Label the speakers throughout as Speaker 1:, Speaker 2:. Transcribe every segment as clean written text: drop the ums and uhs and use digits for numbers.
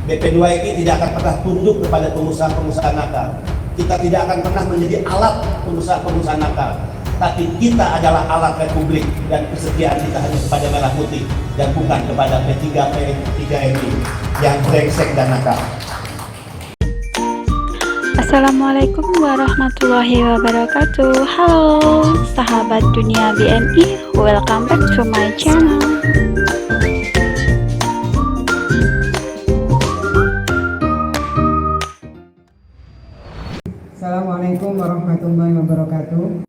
Speaker 1: BP2I tidak akan pernah tunduk kepada pengusaha-pengusaha nakal. Kita tidak akan pernah menjadi alat pengusaha-pengusaha nakal. Tapi kita adalah alat Republik dan kesetiaan kita hanya kepada Merah Putih dan bukan kepada P3MI yang brengsek dan nakal.
Speaker 2: Assalamualaikum warahmatullahi wabarakatuh. Halo sahabat dunia BNI, welcome back to my channel.
Speaker 3: Assalamualaikum warahmatullahi wabarakatuh.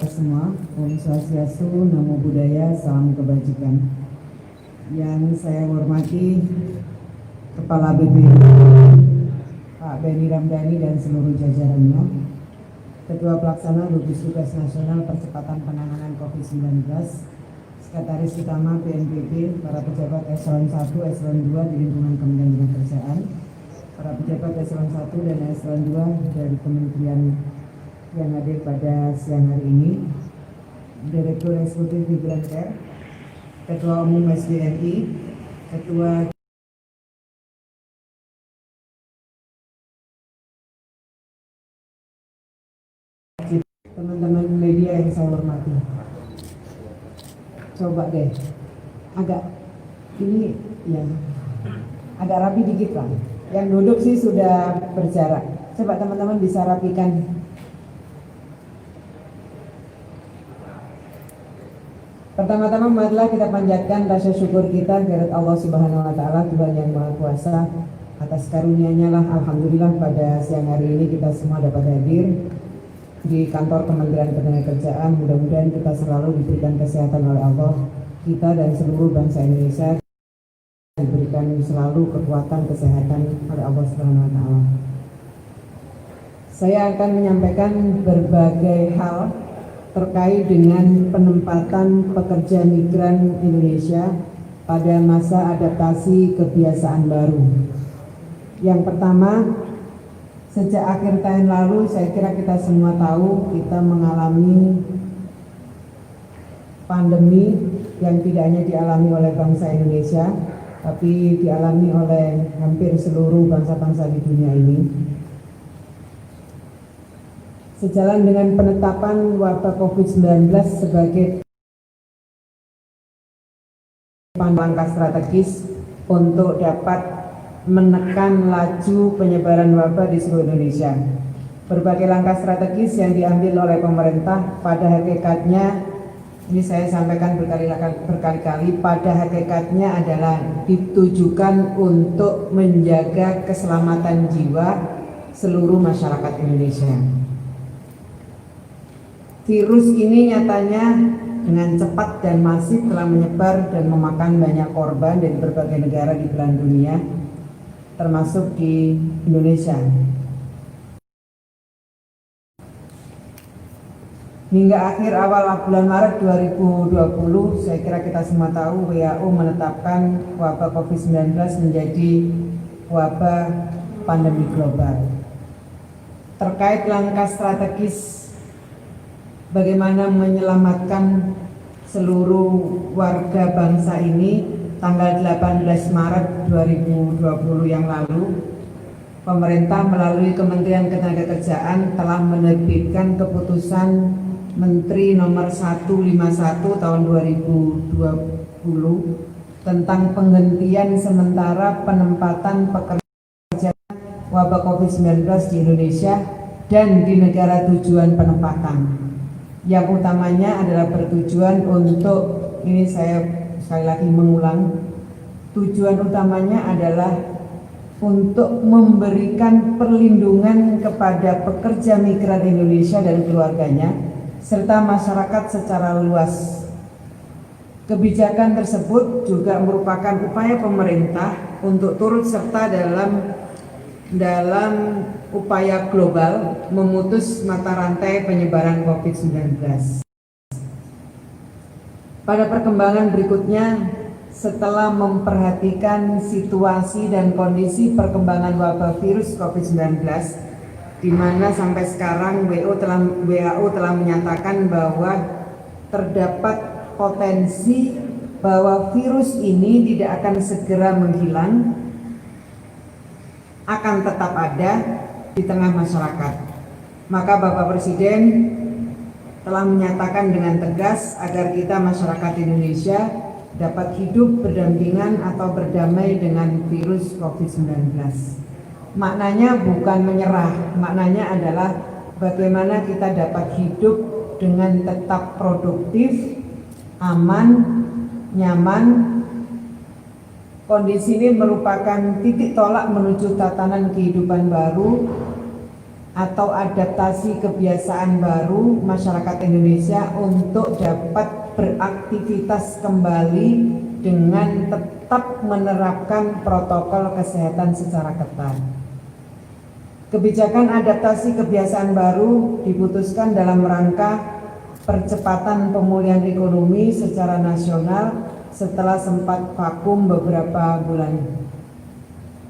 Speaker 3: Semua, Om Swastiastu, Namo Buddhaya, salam kebajikan. Yang saya hormati Kepala BPI Pak Benny Ramdhani dan seluruh jajarannya, Ketua Pelaksana Gugus Tugas Nasional Percepatan Penanganan COVID-19, Sekretaris Utama BNPB, para pejabat eselon 1, eselon 2 di lingkungan Kementerian Tenagarkerjaan, para pejabat eselon 1 dan eselon 2 dari kementerian yang hadir pada siang hari ini, Direktur Eksekutif Migran Care, Ketua Umum SBNI, Ketua teman-teman media yang saya hormati. Coba deh, agak ini ya, agak rapi dikit lah. Yang duduk sih sudah berjarak. Coba teman-teman bisa rapikan. Pertama-tama marilah kita panjatkan rasa syukur kita kepada Allah Subhanahu wa taala, Tuhan yang Maha Kuasa. Atas karunia-Nya lah alhamdulillah pada siang hari ini kita semua dapat hadir di kantor Kementerian Ketenagakerjaan. Mudah-mudahan kita selalu diberikan kesehatan oleh Allah, kita dan seluruh bangsa Indonesia diberikan selalu kekuatan kesehatan oleh Allah Subhanahu wa taala. Saya akan menyampaikan berbagai hal terkait dengan penempatan pekerja migran Indonesia pada masa adaptasi kebiasaan baru. Yang pertama, sejak akhir tahun lalu saya kira kita semua tahu kita mengalami pandemi yang tidak hanya dialami oleh bangsa Indonesia, tapi dialami oleh hampir seluruh bangsa-bangsa di dunia ini. Sejalan dengan penetapan wabah COVID-19 sebagai langkah strategis untuk dapat menekan laju penyebaran wabah di seluruh Indonesia. Berbagai langkah strategis yang diambil oleh pemerintah pada hakikatnya, ini saya sampaikan berkali-kali, pada hakikatnya adalah ditujukan untuk menjaga keselamatan jiwa seluruh masyarakat Indonesia. Virus ini nyatanya dengan cepat dan masif telah menyebar dan memakan banyak korban dari berbagai negara di belahan dunia, termasuk di Indonesia. Hingga akhir awal bulan Maret 2020, saya kira kita semua tahu WHO menetapkan wabah COVID-19 menjadi wabah pandemi global. Terkait langkah strategis bagaimana menyelamatkan seluruh warga bangsa ini, tanggal 18 Maret 2020 yang lalu, pemerintah melalui Kementerian Ketenagakerjaan telah menerbitkan keputusan Menteri nomor 151 tahun 2020 tentang penghentian sementara penempatan pekerja wabah COVID-19 di Indonesia dan di negara tujuan penempatan. Yang utamanya adalah bertujuan untuk, ini saya sekali lagi mengulang, tujuan utamanya adalah untuk memberikan perlindungan kepada pekerja migran Indonesia dan keluarganya serta masyarakat secara luas. Kebijakan tersebut juga merupakan upaya pemerintah untuk turut serta dalam upaya global memutus mata rantai penyebaran COVID-19. Pada perkembangan berikutnya, setelah memperhatikan situasi dan kondisi perkembangan wabah virus COVID-19, di mana sampai sekarang WHO telah menyatakan bahwa terdapat potensi bahwa virus ini tidak akan segera menghilang, akan tetap ada di tengah masyarakat. Maka Bapak Presiden telah menyatakan dengan tegas agar kita masyarakat Indonesia dapat hidup berdampingan atau berdamai dengan virus COVID-19. Maknanya bukan menyerah, maknanya adalah bagaimana kita dapat hidup dengan tetap produktif, aman, nyaman. Kondisi ini merupakan titik tolak menuju tatanan kehidupan baru atau adaptasi kebiasaan baru masyarakat Indonesia untuk dapat beraktivitas kembali dengan tetap menerapkan protokol kesehatan secara ketat. Kebijakan adaptasi kebiasaan baru diputuskan dalam rangka percepatan pemulihan ekonomi secara nasional setelah sempat vakum beberapa bulan.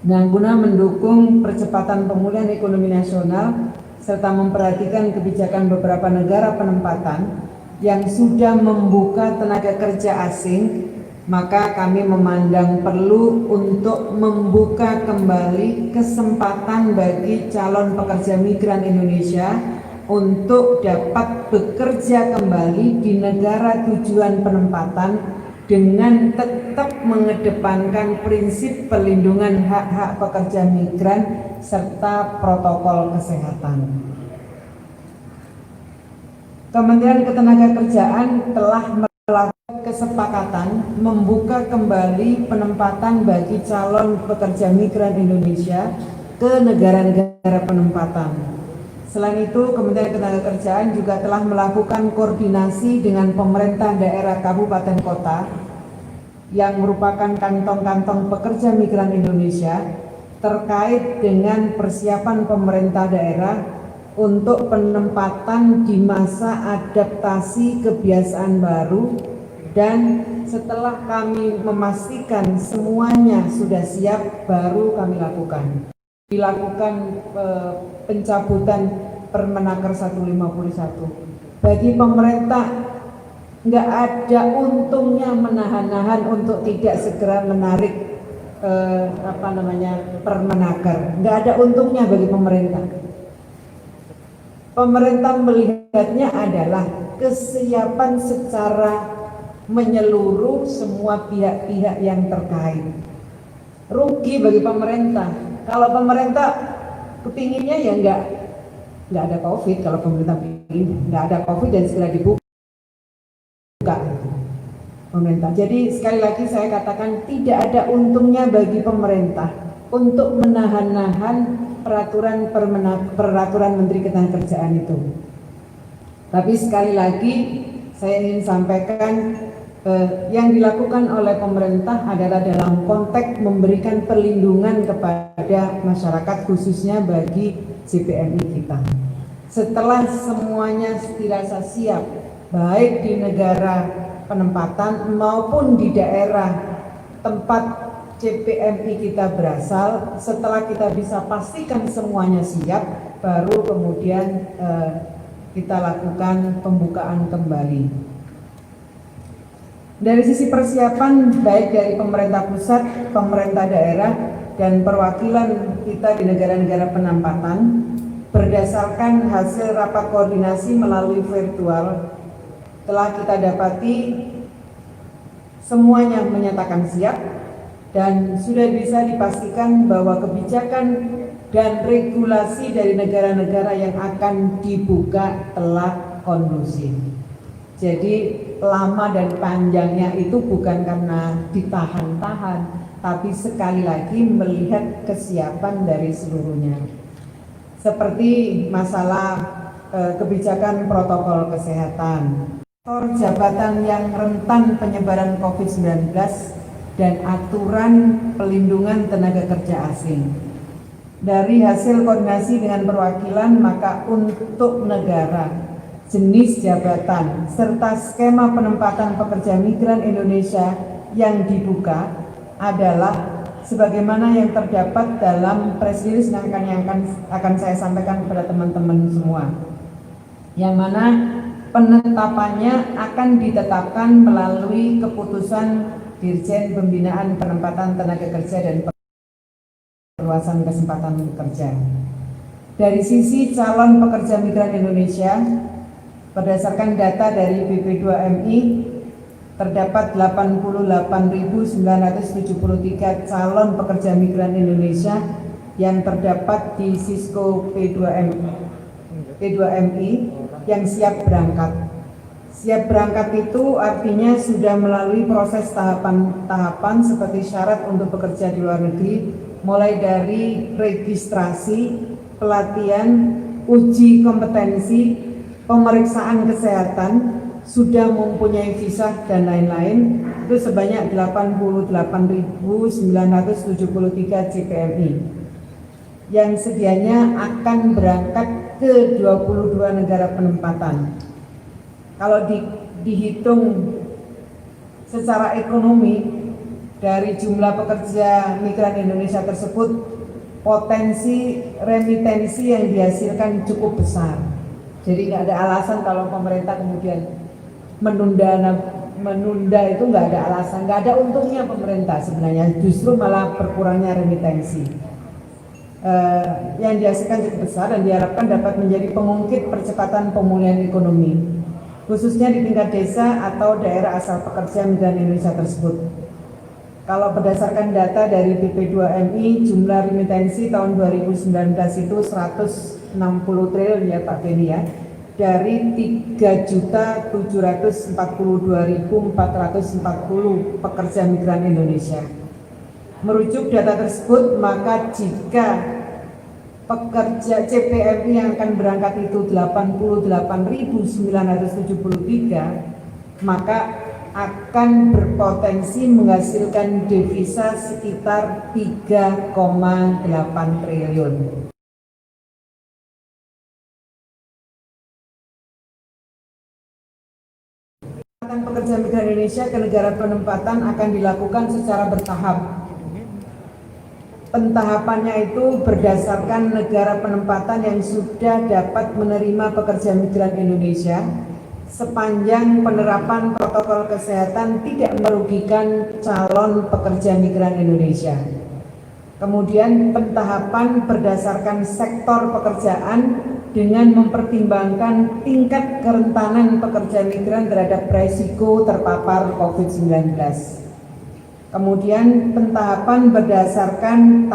Speaker 3: Nah, guna mendukung percepatan pemulihan ekonomi nasional serta memperhatikan kebijakan beberapa negara penempatan yang sudah membuka tenaga kerja asing, maka kami memandang perlu untuk membuka kembali kesempatan bagi calon pekerja migran Indonesia untuk dapat bekerja kembali di negara tujuan penempatan dengan tetap mengedepankan prinsip perlindungan hak-hak pekerja migran serta protokol kesehatan. Kementerian Ketenagakerjaan telah melakukan kesepakatan membuka kembali penempatan bagi calon pekerja migran Indonesia ke negara-negara penempatan. Selain itu, Kementerian Ketenagakerjaan juga telah melakukan koordinasi dengan pemerintah daerah kabupaten kota yang merupakan kantong-kantong pekerja migran Indonesia terkait dengan persiapan pemerintah daerah untuk penempatan di masa adaptasi kebiasaan baru, dan setelah kami memastikan semuanya sudah siap, baru kami dilakukan pencabutan Permenaker 151. Bagi pemerintah nggak ada untungnya menahan-nahan untuk tidak segera menarik Permenaker. Nggak ada untungnya bagi pemerintah. Pemerintah melihatnya adalah kesiapan secara menyeluruh semua pihak-pihak yang terkait. Rugi bagi pemerintah. Kalau pemerintah kepinginnya ya nggak ada COVID. Kalau pemerintah ingin nggak ada COVID dan segera dibuka pemerintah. Jadi sekali lagi saya katakan tidak ada untungnya bagi pemerintah untuk menahan-nahan peraturan Menteri Ketenagakerjaan itu. Tapi sekali lagi saya ingin sampaikan yang dilakukan oleh pemerintah adalah dalam konteks memberikan perlindungan kepada masyarakat, khususnya bagi CPNI kita. Setelah semuanya dirasa siap, baik di negara penempatan maupun di daerah tempat CPNI kita berasal, setelah kita bisa pastikan semuanya siap, baru kemudian kita lakukan pembukaan kembali. Dari sisi persiapan baik dari pemerintah pusat, pemerintah daerah, dan perwakilan kita di negara-negara penempatan, berdasarkan hasil rapat koordinasi melalui virtual, telah kita dapati semuanya menyatakan siap dan sudah bisa dipastikan bahwa kebijakan dan regulasi dari negara-negara yang akan dibuka telah kondusif. Jadi lama dan panjangnya itu bukan karena ditahan-tahan, tapi sekali lagi melihat kesiapan dari seluruhnya. Seperti masalah kebijakan protokol kesehatan, jabatan yang rentan penyebaran COVID-19, dan aturan pelindungan tenaga kerja asing. Dari hasil koordinasi dengan perwakilan, maka untuk negara, jenis jabatan, serta skema penempatan pekerja migran Indonesia yang dibuka adalah sebagaimana yang terdapat dalam press release yang akan saya sampaikan kepada teman-teman semua. Yang mana penetapannya akan ditetapkan melalui keputusan Dirjen Pembinaan Penempatan Tenaga Kerja dan Perluasan Kesempatan Kerja. Dari sisi calon pekerja migran Indonesia, berdasarkan data dari BP2MI, terdapat 88.973 calon pekerja migran Indonesia yang terdapat di Sisco P2MI yang siap berangkat. Siap berangkat itu artinya sudah melalui proses tahapan-tahapan seperti syarat untuk bekerja di luar negeri, mulai dari registrasi, pelatihan, uji kompetensi, pemeriksaan kesehatan, sudah mempunyai visa dan lain-lain. Itu sebanyak 88.973 CPMI yang sedianya akan berangkat ke 22 negara penempatan. Kalau dihitung secara ekonomi, dari jumlah pekerja migran Indonesia tersebut, potensi remitensi yang dihasilkan cukup besar. Jadi nggak ada alasan kalau pemerintah kemudian menunda itu, nggak ada alasan, nggak ada untungnya pemerintah sebenarnya, justru malah berkurangnya remitensi. Yang dihasilkan cukup besar dan diharapkan dapat menjadi pengungkit percepatan pemulihan ekonomi, khususnya di tingkat desa atau daerah asal pekerja migran Indonesia tersebut. Kalau berdasarkan data dari BP2MI, jumlah remitensi tahun 2019 itu 160 triliun ya Pak Beni ya, dari 3.742.440 pekerja migran Indonesia. Merujuk data tersebut, maka jika pekerja CPMI yang akan berangkat itu 88.973, maka akan berpotensi menghasilkan devisa sekitar 3,8 triliun. Pekerja migran Indonesia ke negara penempatan akan dilakukan secara bertahap. Pentahapannya itu berdasarkan negara penempatan yang sudah dapat menerima pekerja migran Indonesia sepanjang penerapan protokol kesehatan tidak merugikan calon pekerja migran Indonesia. Kemudian pentahapan berdasarkan sektor pekerjaan dengan mempertimbangkan tingkat kerentanan pekerja migran terhadap risiko terpapar COVID-19. Kemudian pentahapan berdasarkan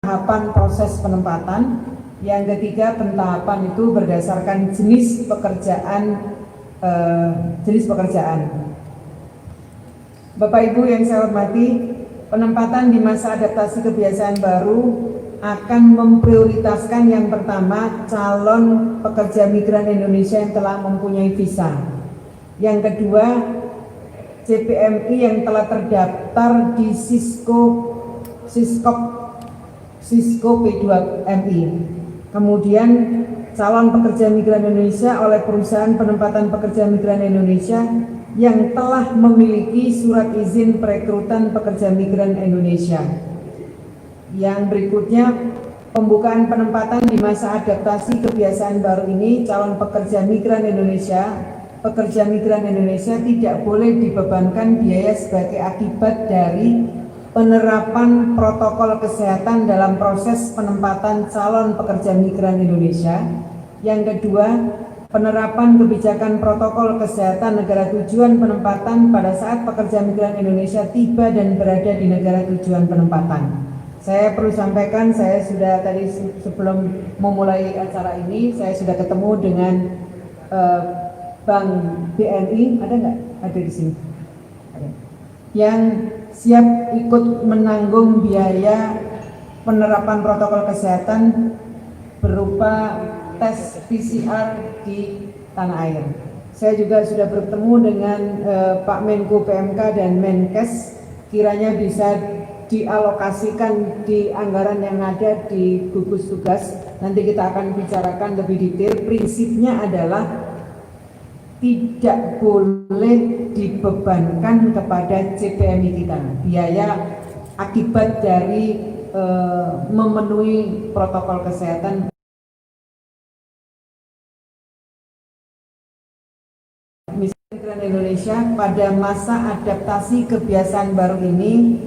Speaker 3: tahapan proses penempatan. Yang ketiga, pentahapan itu berdasarkan jenis pekerjaan. Bapak Ibu yang saya hormati, penempatan di masa adaptasi kebiasaan baru akan memprioritaskan yang pertama calon pekerja migran Indonesia yang telah mempunyai visa. Yang kedua, CPMI yang telah terdaftar di Sisco P2MI. Kemudian calon pekerja migran Indonesia oleh perusahaan penempatan pekerja migran Indonesia yang telah memiliki surat izin perekrutan pekerja migran Indonesia. Yang berikutnya, pembukaan penempatan di masa adaptasi kebiasaan baru ini, calon pekerja migran Indonesia tidak boleh dibebankan biaya sebagai akibat dari penerapan protokol kesehatan dalam proses penempatan calon pekerja migran Indonesia. Yang kedua, penerapan kebijakan protokol kesehatan negara tujuan penempatan pada saat pekerja migran Indonesia tiba dan berada di negara tujuan penempatan. Saya perlu sampaikan, saya sudah tadi sebelum memulai acara ini, saya sudah ketemu dengan Bank BNI, ada nggak? Ada di sini. Ada. Yang siap ikut menanggung biaya penerapan protokol kesehatan berupa tes PCR di tanah air. Saya juga sudah bertemu dengan Pak Menko PMK dan Menkes, kiranya bisa dialokasikan di anggaran yang ada di gugus tugas. Nanti kita akan bicarakan lebih detail. Prinsipnya adalah tidak boleh dibebankan kepada CPMI kita biaya akibat dari memenuhi protokol kesehatan Indonesia pada masa adaptasi kebiasaan baru ini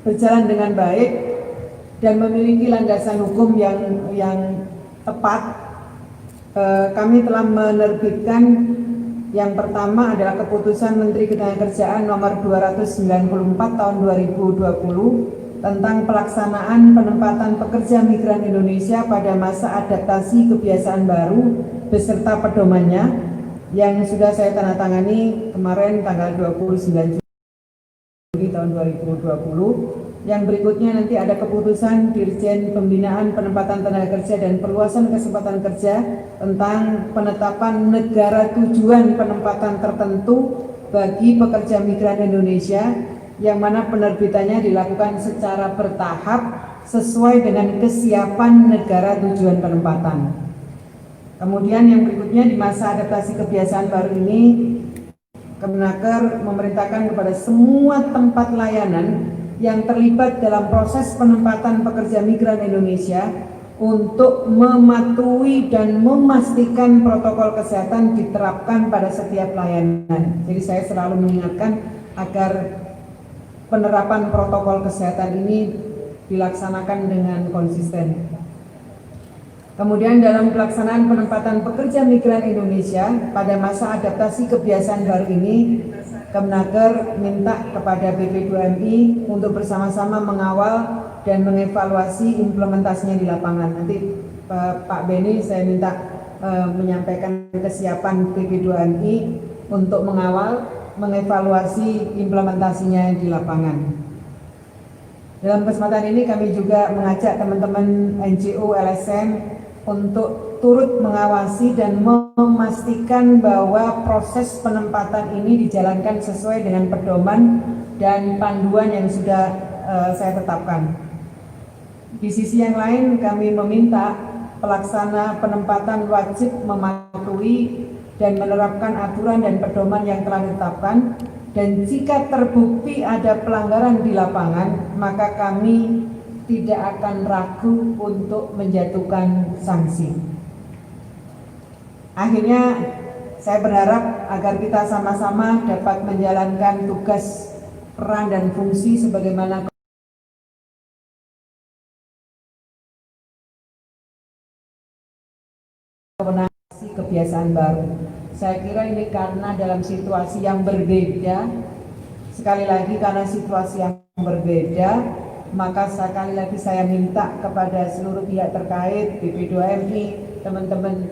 Speaker 3: berjalan dengan baik dan memiliki landasan hukum yang tepat. Kami telah menerbitkan yang pertama adalah Keputusan Menteri Ketenagakerjaan nomor 294 tahun 2020 tentang pelaksanaan penempatan pekerja migran Indonesia pada masa adaptasi kebiasaan baru beserta pedomannya yang sudah saya tandatangani kemarin tanggal 29 Juli tahun 2020. Yang berikutnya nanti ada Keputusan Dirjen Pembinaan Penempatan Tenaga Kerja dan Perluasan Kesempatan Kerja tentang penetapan negara tujuan penempatan tertentu bagi pekerja migran Indonesia, yang mana penerbitannya dilakukan secara bertahap sesuai dengan kesiapan negara tujuan penempatan. Kemudian yang berikutnya, di masa adaptasi kebiasaan baru ini, Kemenaker memerintahkan kepada semua tempat layanan yang terlibat dalam proses penempatan pekerja migran Indonesia untuk mematuhi dan memastikan protokol kesehatan diterapkan pada setiap layanan. Jadi saya selalu mengingatkan agar penerapan protokol kesehatan ini dilaksanakan dengan konsisten. Kemudian dalam pelaksanaan penempatan pekerja migran Indonesia pada masa adaptasi kebiasaan baru ini, Kemenaker minta kepada BP2MI untuk bersama-sama mengawal dan mengevaluasi implementasinya di lapangan. Nanti Pak Beni saya minta menyampaikan kesiapan BP2MI untuk mengawal, mengevaluasi implementasinya di lapangan. Dalam kesempatan ini kami juga mengajak teman-teman NGO LSM untuk turut mengawasi dan memastikan bahwa proses penempatan ini dijalankan sesuai dengan pedoman dan panduan yang sudah saya tetapkan. Di sisi yang lain, kami meminta pelaksana penempatan wajib mematuhi dan menerapkan aturan dan pedoman yang telah ditetapkan, dan jika terbukti ada pelanggaran di lapangan, maka kami tidak akan ragu untuk menjatuhkan sanksi. Akhirnya saya berharap agar kita sama-sama dapat menjalankan tugas, peran dan fungsi sebagaimana kewenangan kebiasaan baru. Saya kira ini karena dalam situasi yang berbeda, sekali lagi karena situasi yang berbeda, maka sekali lagi saya minta kepada seluruh pihak terkait, BP2MI, teman-teman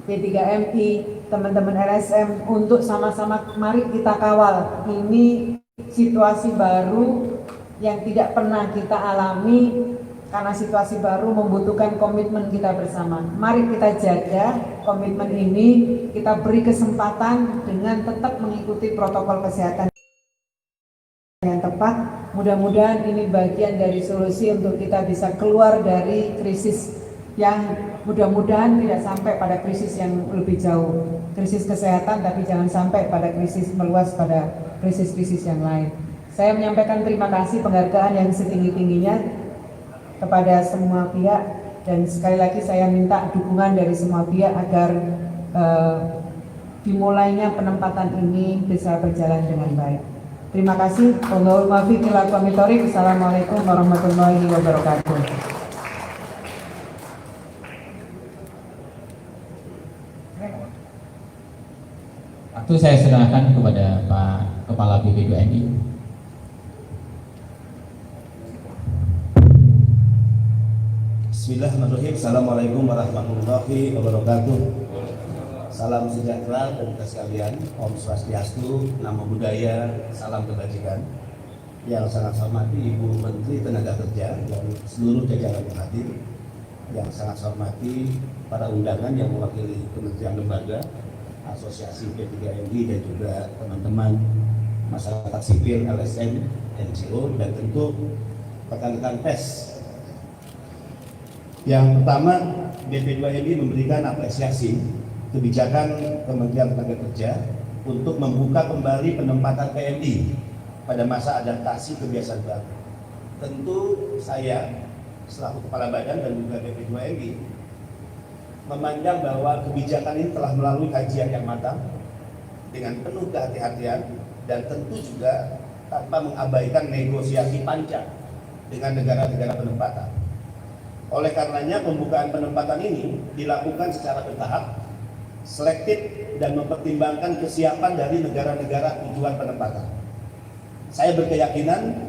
Speaker 3: P3MI, teman-teman LSM, untuk sama-sama mari kita kawal. Ini situasi baru yang tidak pernah kita alami, karena situasi baru membutuhkan komitmen kita bersama. Mari kita jaga komitmen ini, kita beri kesempatan dengan tetap mengikuti protokol kesehatan yang tepat. Mudah-mudahan ini bagian dari solusi untuk kita bisa keluar dari krisis yang mudah-mudahan tidak sampai pada krisis yang lebih jauh, krisis kesehatan, tapi jangan sampai pada krisis meluas pada krisis-krisis yang lain. Saya menyampaikan terima kasih, penghargaan yang setinggi-tingginya kepada semua pihak, dan sekali lagi saya minta dukungan dari semua pihak agar dimulainya penempatan ini bisa berjalan dengan baik. Terima kasih. Assalamualaikum warahmatullahi wabarakatuh.
Speaker 4: Waktu saya serahkan kepada Pak Kepala BP2MI.
Speaker 1: Bismillahirrahmanirrahim. Assalamualaikum warahmatullahi wabarakatuh. Salam sejahtera dan kita sekalian. Om Swastiastu, Namo Buddhaya, salam kebajikan. Yang sangat saya hormati Ibu Menteri Tenaga Kerja dan seluruh jajaran yang hadir. Yang sangat saya hormati para undangan yang mewakili kementerian lembaga, asosiasi P3MI dan juga teman-teman masyarakat sipil, LSM, NGO, dan tentu rekan-rekan pers. Yang pertama, BP2MI memberikan apresiasi kebijakan Kementerian Tenaga Kerja untuk membuka kembali penempatan PMI pada masa adaptasi kebiasaan baru. Tentu saya selaku Kepala Badan dan juga BP2MI memandang bahwa kebijakan ini telah melalui kajian yang matang dengan penuh kehati-hatian dan tentu juga tanpa mengabaikan negosiasi panjang dengan negara-negara penempatan. Oleh karenanya pembukaan penempatan ini dilakukan secara bertahap, selektif dan mempertimbangkan kesiapan dari negara-negara tujuan penempatan. Saya berkeyakinan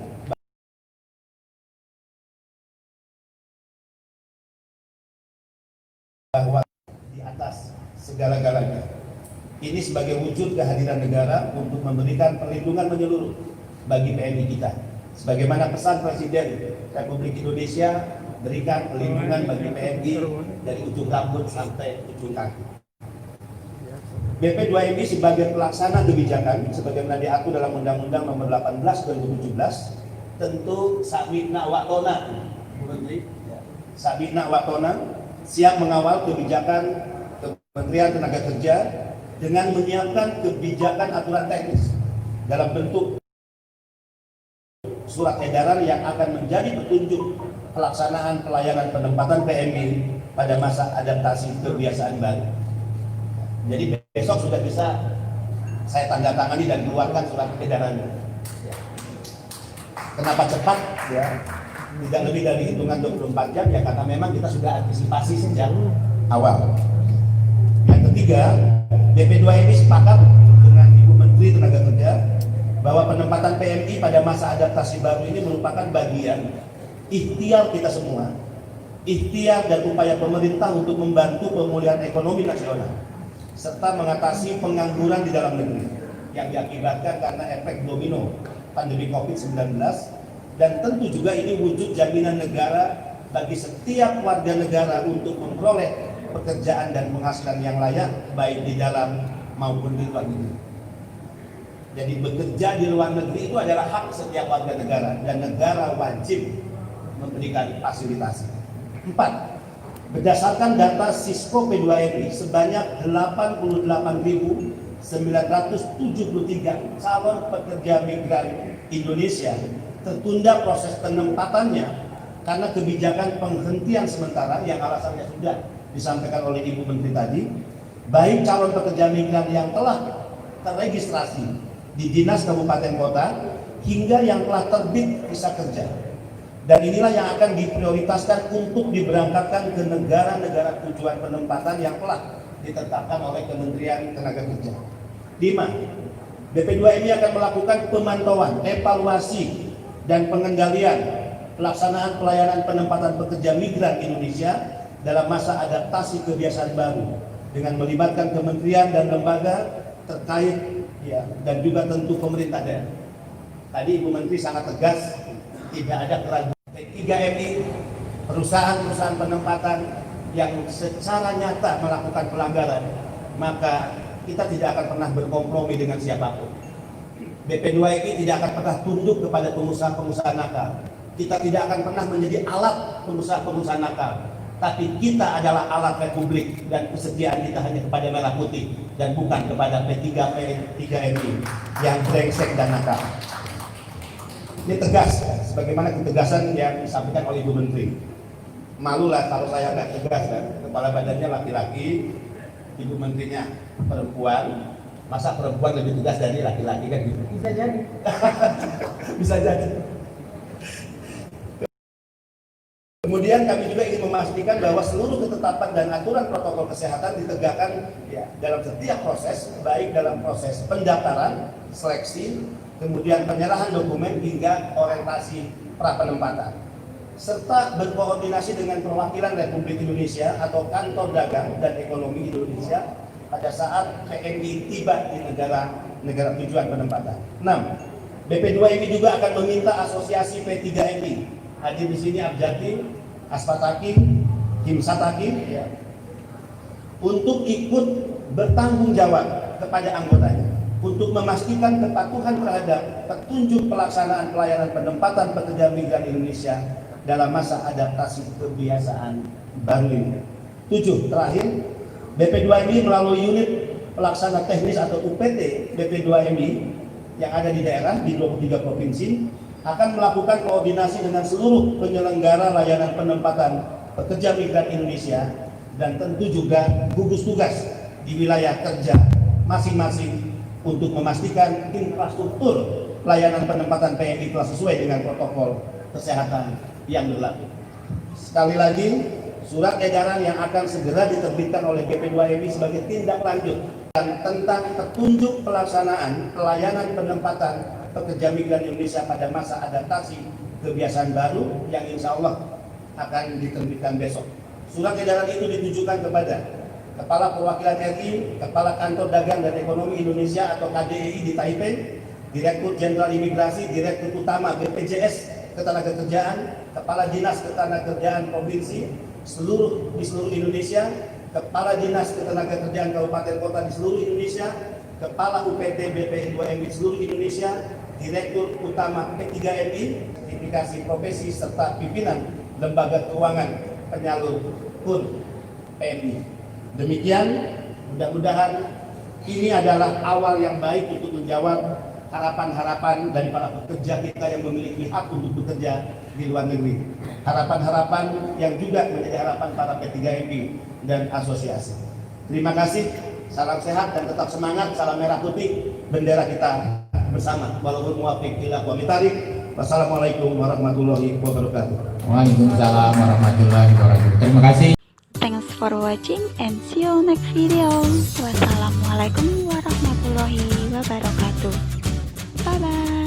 Speaker 1: bahwa di atas segala-galanya ini sebagai wujud kehadiran negara untuk memberikan perlindungan menyeluruh bagi PMI kita. Sebagaimana pesan Presiden Republik Indonesia, berikan perlindungan bagi PMI dari ujung rambut sampai ujung kaki. BP2MI sebagai pelaksana kebijakan sebagaimana diatur dalam Undang-Undang Nomor 18 2017 tentu sabitna watona, Bu Menteri, sabitna watona siap mengawal kebijakan Kementerian Tenaga Kerja dengan menyiapkan kebijakan aturan teknis dalam bentuk surat edaran yang akan menjadi petunjuk pelaksanaan pelayanan penempatan PMI pada masa adaptasi kebiasaan baru. Jadi besok sudah bisa saya tanda tangani dan keluarkan surat edarannya. Kenapa cepat? Ya, tidak lebih dari hitungan 24 jam ya karena memang kita sudah antisipasi sejak awal. Yang ketiga, BP2MI sepakat dengan Ibu Menteri Tenaga Kerja bahwa penempatan PMI pada masa adaptasi baru ini merupakan bagian ikhtiar kita semua, ikhtiar dan upaya pemerintah untuk membantu pemulihan ekonomi nasional serta mengatasi pengangguran di dalam negeri yang diakibatkan karena efek domino pandemi COVID-19, dan tentu juga ini wujud jaminan negara bagi setiap warga negara untuk memperoleh pekerjaan dan penghasilan yang layak baik di dalam maupun di luar negeri. Jadi bekerja di luar negeri itu adalah hak setiap warga negara dan negara wajib memberikan fasilitasi. 4. Berdasarkan data Sisco P2MI sebanyak 88.973 calon pekerja migran Indonesia tertunda proses penempatannya karena kebijakan penghentian sementara yang alasannya sudah disampaikan oleh Ibu Menteri tadi, baik calon pekerja migran yang telah terregistrasi di dinas kabupaten kota hingga yang telah terbit visa kerja. Dan inilah yang akan diprioritaskan untuk diberangkatkan ke negara-negara tujuan penempatan yang telah ditetapkan oleh Kementerian Tenaga Kerja. 5. BP2MI akan melakukan pemantauan, evaluasi, dan pengendalian pelaksanaan pelayanan penempatan pekerja migran Indonesia dalam masa adaptasi kebiasaan baru dengan melibatkan kementerian dan lembaga terkait ya, dan juga tentu pemerintah daerah. Tadi Ibu Menteri sangat tegas, tidak ada keraguan. P3MI, perusahaan-perusahaan penempatan yang secara nyata melakukan pelanggaran, maka kita tidak akan pernah berkompromi dengan siapapun. BP2MI tidak akan pernah tunduk kepada pengusaha-pengusaha nakal. Kita tidak akan pernah menjadi alat pengusaha-pengusaha nakal. Tapi kita adalah alat Republik dan kesetiaan kita hanya kepada merah putih dan bukan kepada P3MI yang brengsek dan nakal. Ini tegas, sebagaimana ketegasan yang disampaikan oleh Ibu Menteri. Malulah kalau saya nggak tegas kan, kepala badannya laki-laki, Ibu Menterinya perempuan, masa perempuan lebih tegas dari laki-laki kan gitu?
Speaker 3: Bisa jadi.
Speaker 1: Bisa jadi. Kemudian kami juga ingin memastikan bahwa seluruh ketetapan dan aturan protokol kesehatan ditegakkan ya, dalam setiap proses, baik dalam proses pendaftaran, seleksi, kemudian penyerahan dokumen hingga orientasi prapenempatan, serta berkoordinasi dengan perwakilan Republik Indonesia atau Kantor Dagang dan Ekonomi Indonesia pada saat PMI tiba di negara tujuan penempatan. 6. BP2MI juga akan meminta asosiasi P3MI hadir di sini Abjati, Asfataki, Himsataki ya, untuk ikut bertanggung jawab kepada anggotanya untuk memastikan kepatuhan terhadap petunjuk pelaksanaan pelayanan penempatan pekerja migran Indonesia dalam masa adaptasi kebiasaan baru ini. 7. Terakhir, BP2MI melalui unit pelaksana teknis atau UPT BP2MI yang ada di daerah di 23 provinsi akan melakukan koordinasi dengan seluruh penyelenggara layanan penempatan pekerja migran Indonesia dan tentu juga gugus tugas di wilayah kerja masing-masing untuk memastikan infrastruktur pelayanan penempatan PMI telah sesuai dengan protokol kesehatan yang berlaku. Sekali lagi, surat edaran yang akan segera diterbitkan oleh BP2MI sebagai tindak lanjut dan tentang petunjuk pelaksanaan pelayanan penempatan pekerja migran Indonesia pada masa adaptasi kebiasaan baru yang insya Allah akan diterbitkan besok. Surat edaran itu ditujukan kepada Kepala Perwakilan RI, Kepala Kantor Dagang dan Ekonomi Indonesia atau KDI di Taipei, Direktur Jenderal Imigrasi, Direktur Utama BPJS Ketenagakerjaan, Kepala Dinas Ketenagakerjaan Provinsi di seluruh Indonesia, Kepala Dinas Ketenagakerjaan Kabupaten Kota di seluruh Indonesia, Kepala UPT BP2MI di seluruh Indonesia, Direktur Utama P3MI, sertifikasi profesi serta pimpinan lembaga keuangan penyalur PUN PMI. Demikian, mudah-mudahan ini adalah awal yang baik untuk menjawab harapan-harapan dari para pekerja kita yang memiliki hak untuk bekerja di luar negeri. Harapan-harapan yang juga menjadi harapan para P3MI dan asosiasi. Terima kasih, salam sehat dan tetap semangat, salam merah putih, bendera kita bersama. Walaupun muwafiq ila wa mitarik. Wassalamualaikum warahmatullahi wabarakatuh.
Speaker 4: Waalaikumsalam warahmatullahi wabarakatuh. Terima kasih.
Speaker 2: Thanks for watching and see you next video. Wassalamualaikum warahmatullahi wabarakatuh. Bye bye.